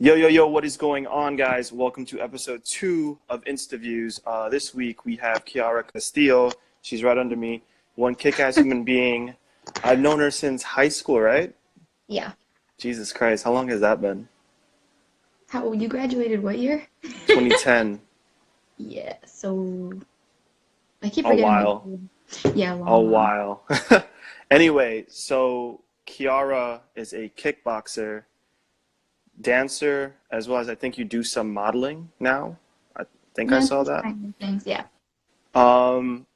Yo, yo, yo, what is going on, guys? Welcome to episode 2 of Instaviews. This week we have Kiara Castillo. She's right under me. One kick-ass human being. I've known her since high school, right? Yeah. Jesus Christ, how long has that been? How you graduated what year? 2010. Yeah, so I keep A forgetting while. yeah, A long. while. Anyway, so Kiara is a kickboxer, dancer, as well as I think you do some modeling now. I think I Yeah, saw those that. kind of things, yeah. Um,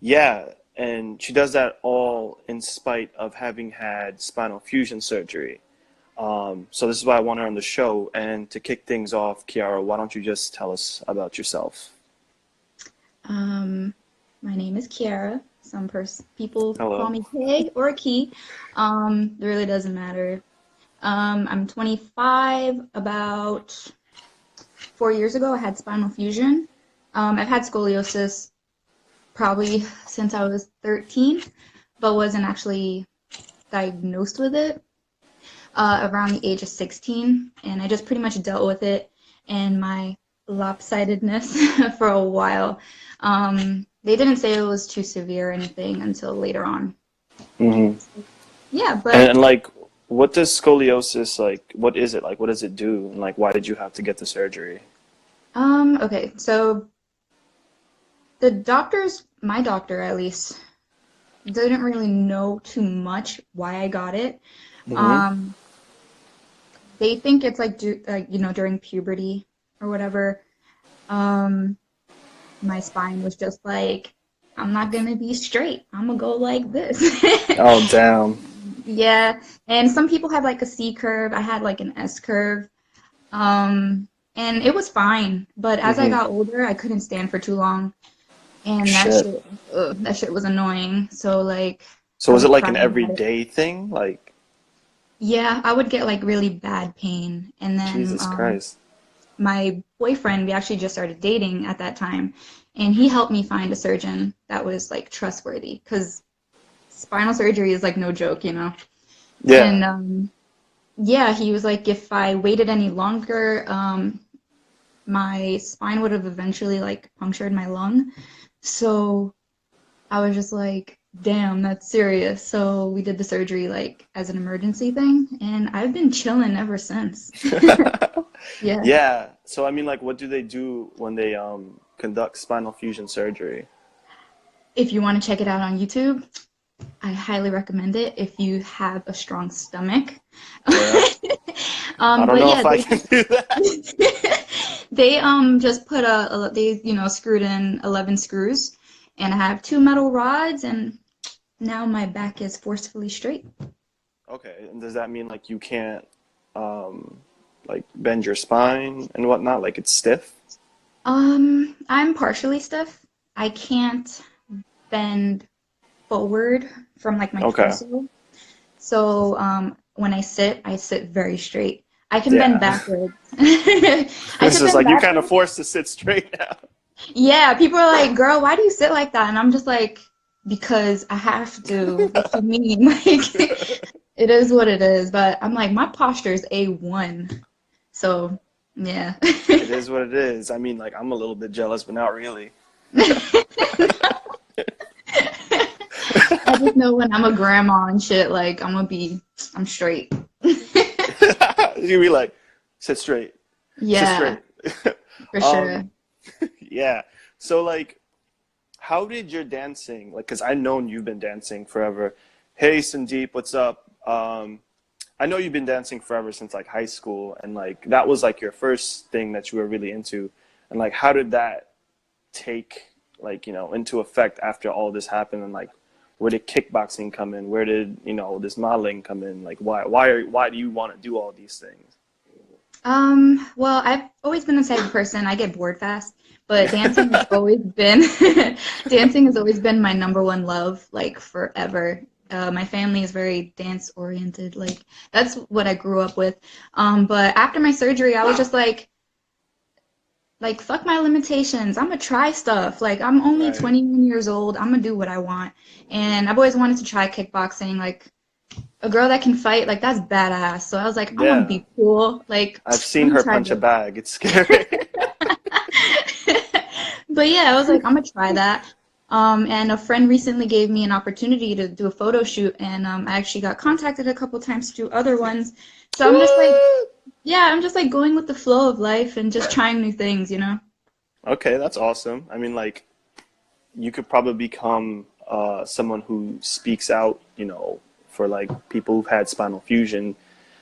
Yeah, and she does that all in spite of having had spinal fusion surgery. So this is why I want her on the show. And to kick things off, Kiara, why don't you just tell us about yourself? Um, my name is Kiara. People call Hello. me Kay or Key. It really doesn't matter. I'm 25. About 4 years ago, I had spinal fusion. I've had scoliosis probably since I was 13, but wasn't actually diagnosed with it around the age of 16, and I just pretty much dealt with it and my lopsidedness for a while. They didn't say it was too severe or anything until later on. hmm Yeah, but And like, what does scoliosis like? What is it like? What does it do? And like, why did you have to get the surgery? okay, so my doctor at least, didn't really know too much why I got it. hmm Um, they think it's during puberty or whatever. Um, my spine was just like, I'm not gonna be straight. I'm gonna go like this. Oh, damn. Yeah, and some people have like a C curve. I had like an S curve. And it was fine. But as I hmm got older, I couldn't stand for too long, and Shit. that shit was annoying. So like, So I was it would like cry an about it. everyday thing? Like, Yeah, I would get like really bad pain, and then Jesus Christ. my boyfriend, we actually just started dating at that time, and he helped me find a surgeon that was like trustworthy because spinal surgery is like no joke. Yeah. And yeah, he was like, if I waited any longer, my spine would have eventually like punctured my lung. So I was just like, damn, that's serious. So we did the surgery like as an emergency thing, and I've been chilling ever since. Yeah. Yeah. So I mean, like, what do they do when they conduct spinal fusion surgery? If you want to check it out on YouTube, I highly recommend it if you have a strong stomach. Yeah. I don't But know yeah, if I can do that. they just put they screwed in 11 screws, and I have two metal rods, and now my back is forcefully straight. Okay. And does that mean like you can't um like bend your spine and whatnot? Like it's stiff? I'm partially stiff. I can't bend forward from like my Okay. torso. So when I sit very straight. I can bend Yeah. backwards. I It's can just bend like you're kind of backwards. forced to sit straight now. Yeah, people are like, "Girl, why do you sit like that?" And I'm just like, "Because I have to." What you mean? Like, it is what it is. But I'm like, my posture is A1. So, yeah. It is what it is. I mean, like I'm a little bit jealous, but not really. I just know when I'm a grandma and shit, like I'm straight. You'd be like, sit straight, sit Yeah, straight. for sure. Um, yeah. So like, how did your dancing, like, because I known you've been dancing forever. Hey, Sandeep, what's up? I know you've been dancing forever since like high school, and like that was like your first thing that you were really into. And like, how did that take like, into effect after all this happened? And like, where did kickboxing come in? Where did, this modeling come in? Like, why do you want to do all these things? Well, I've always been the type of person, I get bored fast, but dancing has always been dancing has always been my number one love, like forever. My family is very dance oriented, like that's what I grew up with. But after my surgery, I was just like fuck my limitations. I'm gonna try stuff. Like I'm only Right. 21 years old. I'm gonna do what I want. And I've always wanted to try kickboxing. Like a girl that can fight, like that's badass. So I was like, I want to Yeah. be cool. Like, I've let seen me her try punch a this. bag. It's scary. But yeah, I was like, I'm gonna try that. And a friend recently gave me an opportunity to do a photo shoot, and I actually got contacted a couple times to do other ones. So I'm just like, What? yeah, I'm just like going with the flow of life and just trying new things, you know? Okay, that's awesome. I mean, like, you could probably become someone who speaks out, for like people who've had spinal fusion.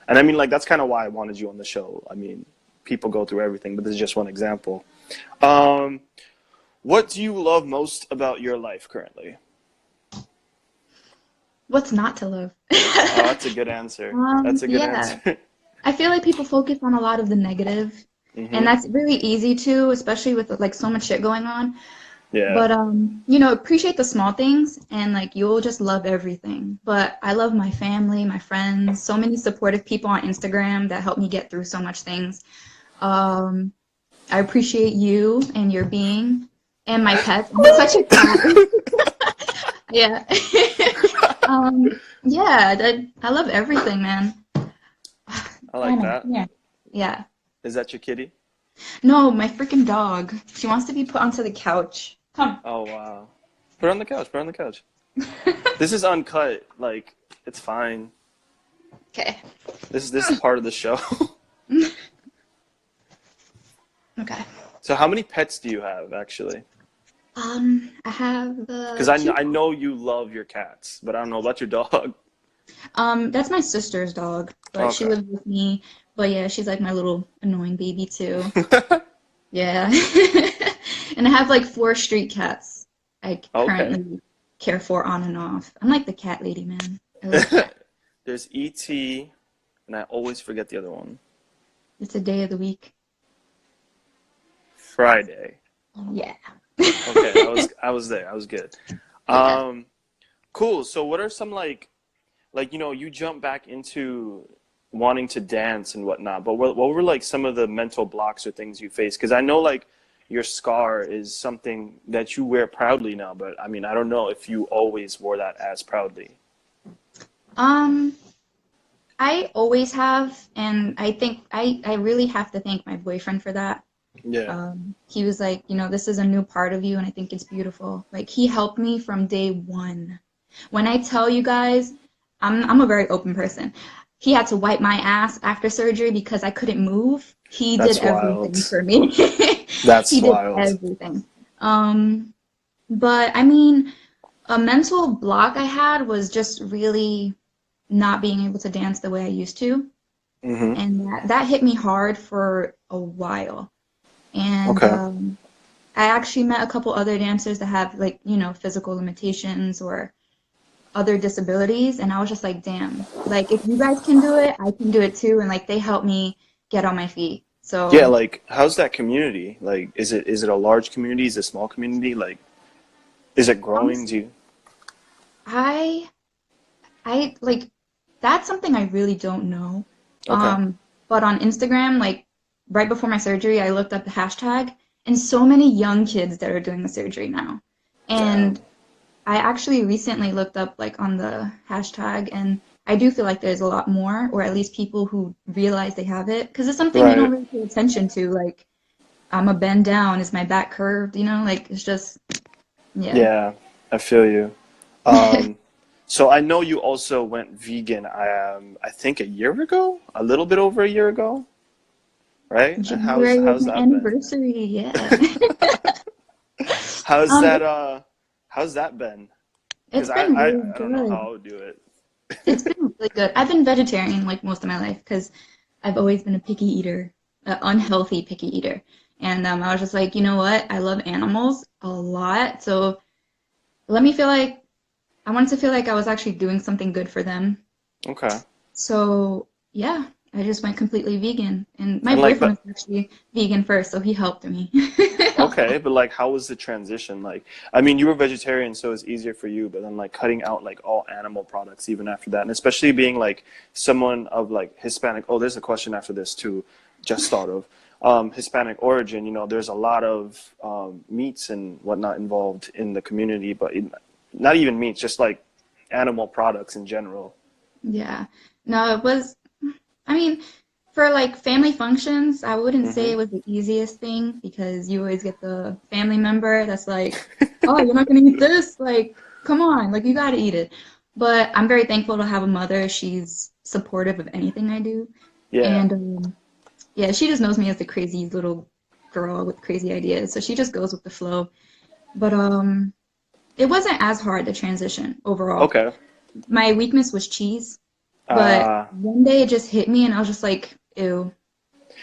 And I mean, like, that's kind of why I wanted you on the show. I mean, people go through everything, but this is just one example. Um, what do you love most about your life currently? What's not to love? Oh, that's a good answer. That's a good Yeah. answer. I feel like people focus on a lot of the negative, and hmm that's really easy to, especially with like so much shit going on. Yeah. But appreciate the small things and like you'll just love everything. But I love my family, my friends, so many supportive people on Instagram that help me get through so much things. Um, I appreciate you and your being and my pets. I'm such a cat. Yeah. Yeah, I love everything, man. I like Anna, that. yeah. Yeah. Is that your kitty? No, my freaking dog. She wants to be put onto the couch. Come. Oh, wow. Put her on the couch. Put her on the couch. This is uncut. Like, it's fine. Okay. This is part of the show. Okay. So how many pets do you have actually? I have Because two. I know you love your cats, but I don't know about your dog. That's my sister's dog, but she Okay. lives with me. But yeah, she's like my little annoying baby too. Yeah. And I have like four street cats I Okay. currently care for on and off. I'm like the cat lady, man. I love cats. There's E.T. and I always forget the other one. It's a day of the week. Friday. Yeah. Okay, I was there. I was good. Yeah. Um, cool. So what are some like you jump back into wanting to dance and whatnot, but what were like some of the mental blocks or things you faced? Because I know like your scar is something that you wear proudly now, but I mean I don't know if you always wore that as proudly. Um, I always have, and I think I really have to thank my boyfriend for that. Yeah. He was like, this is a new part of you, and I think it's beautiful. Like he helped me from day one. When I tell you guys, I'm a very open person. He had to wipe my ass after surgery because I couldn't move. He did That's everything wild. for me. That's He did wild. everything. Um, but I mean, a mental block I had was just really not being able to dance the way I used to, hmm and that hit me hard for a while. And Okay. I actually met a couple other dancers that have like, physical limitations or other disabilities, and I was just like, damn, like if you guys can do it, I can do it too, and like they helped me get on my feet. Yeah, So like how's that community? Like is it a large community? Is it a small community? Like is it growing? Do honestly, you I I like that's something I really don't know. Okay. But on Instagram, like right before my surgery, I looked up the hashtag, and so many young kids that are doing the surgery now. And Damn. I actually recently looked up like on the hashtag, and I do feel like there's a lot more, or at least people who realize they have it, because it's something you don't Right. really pay attention to. Like, I'm a bend down, is my back curved? Like it's just, yeah. Yeah, I feel you. Um, so I know you also went vegan, I think a year ago, a little bit over a year ago, right? And how's January was how's my that been? anniversary, yeah. How's Um, that it, how's that been? it's Because I, been I really I don't know good. how I would do it. It's been really good. I've been vegetarian like most of my life because I've always been a picky eater, an unhealthy picky eater. And I was just like, you know what? I love animals a lot. So let me feel like I wanted to feel like I was actually doing something good for them. Okay. So yeah, I just went completely vegan. And my And like boyfriend but was actually vegan first, so he helped me. okay, but like how was the transition? Like I mean you were vegetarian so it's easier for you, but then like cutting out like all animal products even after that. And especially being like someone of like Hispanic, oh there's a question after this too, just thought of. Hispanic origin, there's a lot of meats and whatnot involved in the community, but not even meats, just like animal products in general. Yeah. No, it was, I mean, for like family functions, I wouldn't say Hmm. it was the easiest thing because you always get the family member that's like, oh, you're not gonna eat this? Like, come on, like you gotta eat it. But I'm very thankful to have a mother. She's supportive of anything I do. Yeah. And yeah, she just knows me as the crazy little girl with crazy ideas. So she just goes with the flow. But it wasn't as hard to transition overall. Okay. My weakness was cheese. But Uh, one day it just hit me and I was just like, ew.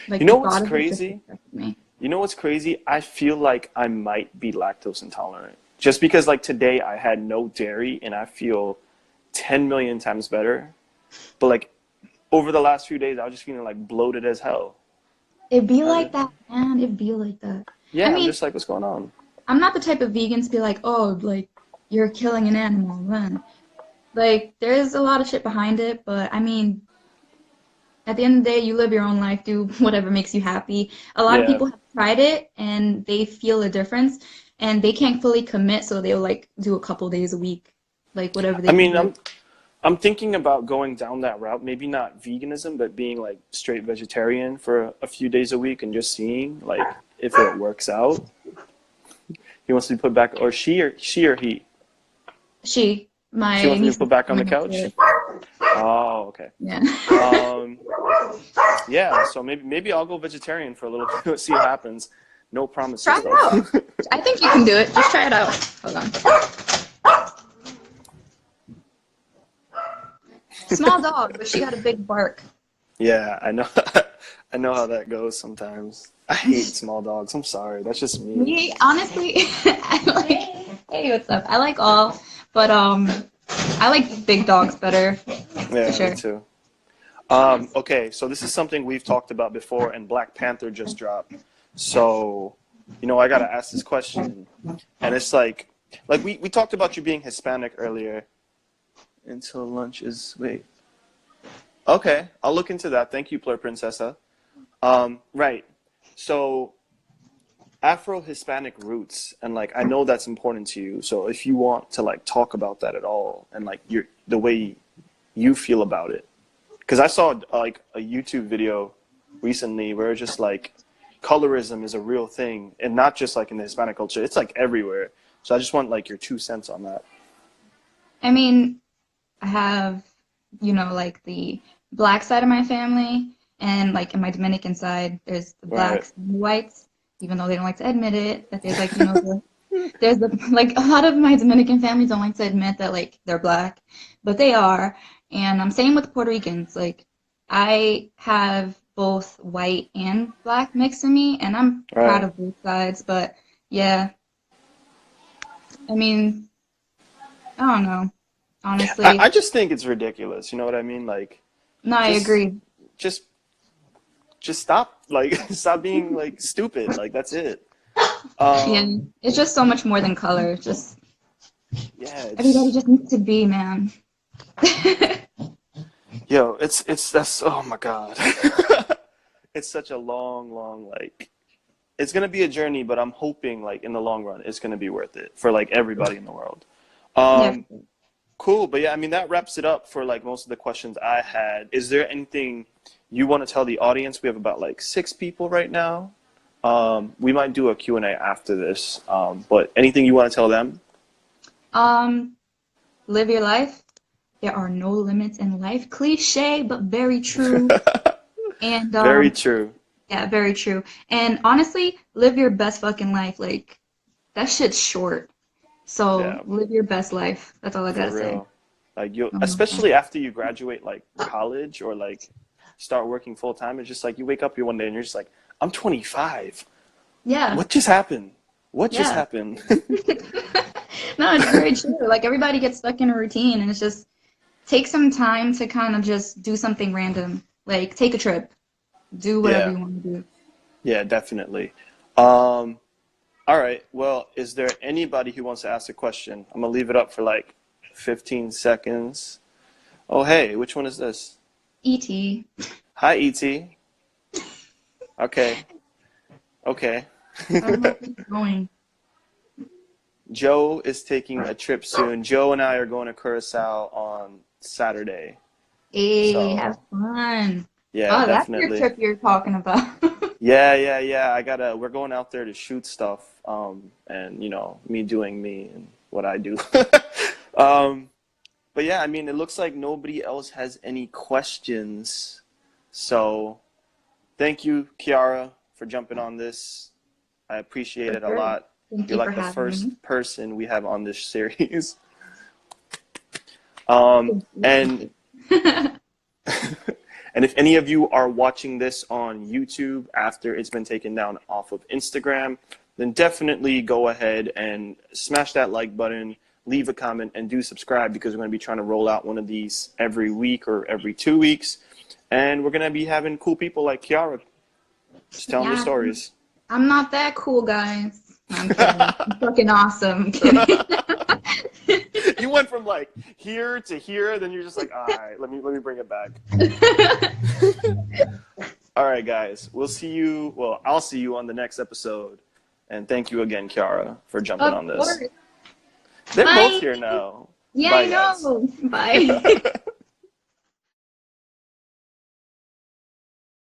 you Like the know what's thought of it just crazy? disgusted me. You know what's crazy? I feel like I might be lactose intolerant. Just because like today I had no dairy and I feel 10 million times better. But like over the last few days I was just feeling like bloated as hell. It'd be I, like that, man. It'd be like that. I yeah, I'm mean, just like, what's going on? I'm not the type of vegan to be like, oh, like you're killing an animal. Then. Like, there's a lot of shit behind it, but I mean, at the end of the day, you live your own life, do whatever makes you happy. A lot of Yeah. people have tried it and they feel a difference and they can't fully commit, so they'll like do a couple days a week, like whatever I they can mean, do. I'm thinking about going down that route, maybe not veganism, but being like straight vegetarian for a few days a week and just seeing like if it works out. He wants to be put back, or she or he. She My wants me to niece put is back on the coming up to couch. it. Oh, okay. Yeah. Um, yeah. So maybe I'll go vegetarian for a little bit. See what happens. No Try promises it though. out. I think you can do it. Just try it out. Hold on. Small dog, but she got a big bark. Yeah, I know. I know how that goes sometimes. I hate small dogs. I'm sorry. That's just me. Me, honestly, I like. Hey, what's up? I like all, but I like big dogs better for Yeah, me sure. too. Okay, so this is something we've talked about before, and Black Panther just dropped. So, I gotta ask this question, and it's like we talked about you being Hispanic earlier. Until lunch is wait. Okay, I'll look into that. Thank you, Plur Princessa. Right. So Afro-Hispanic roots, and like I know that's important to you. So if you want to like talk about that at all, and like the way you feel about it, because I saw like a YouTube video recently where it's just like colorism is a real thing, and not just like in the Hispanic culture. It's like everywhere. So I just want like your 2 cents on that. I mean, I have, like the black side of my family, and like in my Dominican side, there's the Right. blacks and the whites, even though they don't like to admit it, that there's like, there's the, like a lot of my Dominican families don't like to admit that like they're black, but they are. And I'm same with Puerto Ricans. Like I have both white and black mixed in me, and I'm proud Right. of both sides. But yeah, I mean, I don't know, I honestly. just think it's ridiculous. You know what I mean? Like, No, I just agree. just just stop. Like, stop being like stupid. Like, that's it. Yeah, Um, it's just so much more than color. Just yeah, everybody it's just needs to be, man. yo, it's that's oh my god. It's such a long like it's gonna be a journey, but I'm hoping like in the long run it's gonna be worth it for like everybody in the world. Yeah. Um, cool, but yeah, I mean that wraps it up for like most of the questions I had. Is there anything you want to tell the audience? We have about like 6 people right now. We might do a Q&A after this, but anything you want to tell them? Um, live your life. There are no limits in life. Cliche, but very true. And Very true. yeah, very true. And honestly, live your best fucking life. Like that shit's short. So Yeah, live your best life. That's all I for gotta say. real. Like you, Oh my God. especially after you graduate like college or like start working full time, it's just like you wake up here one day and you're just like, I'm 25. Yeah, What just happened? What just yeah. happened? No, it's very true. Like everybody gets stuck in a routine, and it's just take some time to kind of just do something random. Like take a trip, do whatever Yeah, you want to do. yeah, definitely. Um, all right. Well, is there anybody who wants to ask a question? I'm gonna leave it up for like 15 seconds. Oh, hey, which one is this? E.T. Hi, ET. Okay, okay. I don't know where he's going. Joe is taking a trip soon. Joe and I are going to Curacao on Saturday. Hey, So have fun. yeah, Oh, that's your definitely. trip you're talking about. Yeah. We're going out there to shoot stuff. And me doing me and what I do. um, but yeah, I mean, it looks like nobody else has any questions. So thank you, Kiara, for jumping on this. I appreciate For it a sure. lot. Thank You're you for like the having first me. person we have on this series. Thank you. Thank And you. and if any of you are watching this on YouTube after it's been taken down off of Instagram, then definitely go ahead and smash that like button, leave a comment, and do subscribe because we're going to be trying to roll out one of these every week or every 2 weeks. And we're going to be having cool people like Kiara just telling their Yeah, stories. I'm not that cool, guys. No, I'm kidding. I'm fucking awesome. I'm kidding. You went from like here to here, then you're just like, all right, let me bring it back. All right, guys. We'll see you. Well, I'll see you on the next episode. And thank you again, Kiara, for jumping Of on this. course. They're both Bye. here now. Yeah, I Bye, guys. know. Bye.